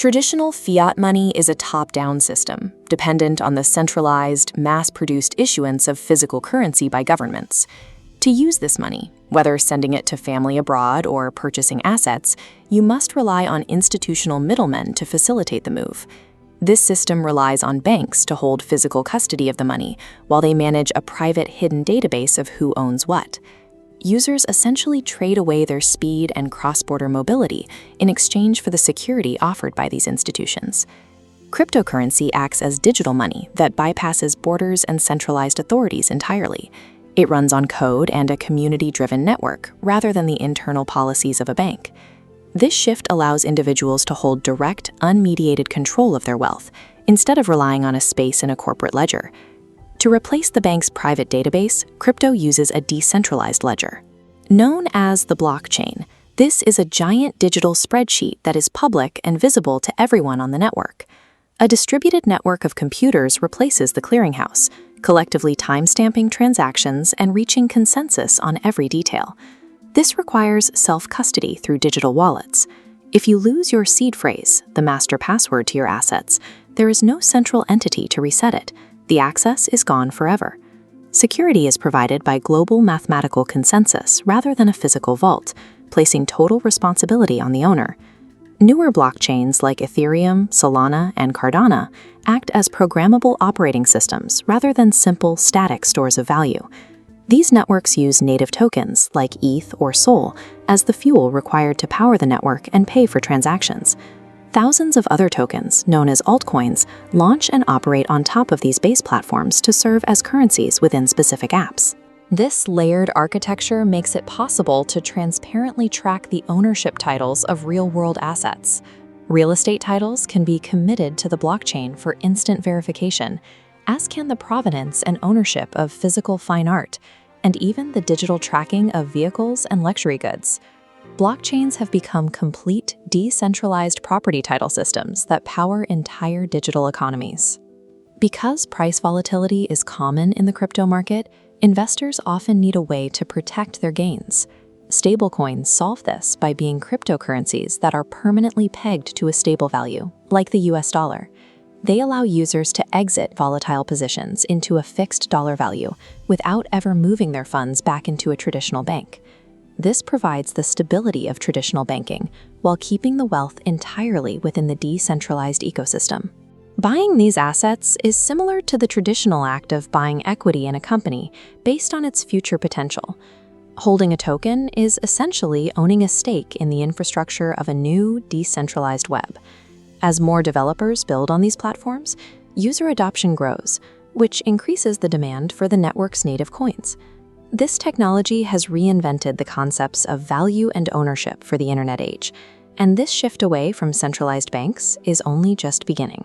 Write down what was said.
Traditional fiat money is a top-down system, dependent on the centralized, mass-produced issuance of physical currency by governments. To use this money, whether sending it to family abroad or purchasing assets, you must rely on institutional middlemen to facilitate the move. This system relies on banks to hold physical custody of the money, while they manage a private hidden database of who owns what. Users essentially trade away their speed and cross-border mobility in exchange for the security offered by these institutions. Cryptocurrency acts as digital money that bypasses borders and centralized authorities entirely. It runs on code and a community-driven network rather than the internal policies of a bank. This shift allows individuals to hold direct, unmediated control of their wealth, instead of relying on a space in a corporate ledger. To replace the bank's private database, crypto uses a decentralized ledger. Known as the blockchain, this is a giant digital spreadsheet that is public and visible to everyone on the network. A distributed network of computers replaces the clearinghouse, collectively timestamping transactions and reaching consensus on every detail. This requires self-custody through digital wallets. If you lose your seed phrase, the master password to your assets, there is no central entity to reset it. The access is gone forever. Security is provided by global mathematical consensus rather than a physical vault, placing total responsibility on the owner. Newer blockchains like Ethereum, Solana, and Cardano act as programmable operating systems rather than simple, static stores of value. These networks use native tokens like ETH or SOL as the fuel required to power the network and pay for transactions. Thousands of other tokens, known as altcoins, launch and operate on top of these base platforms to serve as currencies within specific apps. This layered architecture makes it possible to transparently track the ownership titles of real-world assets. Real estate titles can be committed to the blockchain for instant verification, as can the provenance and ownership of physical fine art, and even the digital tracking of vehicles and luxury goods. Blockchains have become complete, decentralized property title systems that power entire digital economies. Because price volatility is common in the crypto market, investors often need a way to protect their gains. Stablecoins solve this by being cryptocurrencies that are permanently pegged to a stable value, like the US dollar. They allow users to exit volatile positions into a fixed dollar value without ever moving their funds back into a traditional bank. This provides the stability of traditional banking while keeping the wealth entirely within the decentralized ecosystem. Buying these assets is similar to the traditional act of buying equity in a company based on its future potential. Holding a token is essentially owning a stake in the infrastructure of a new, decentralized web. As more developers build on these platforms, user adoption grows, which increases the demand for the network's native coins. This technology has reinvented the concepts of value and ownership for the internet age, and this shift away from centralized banks is only just beginning.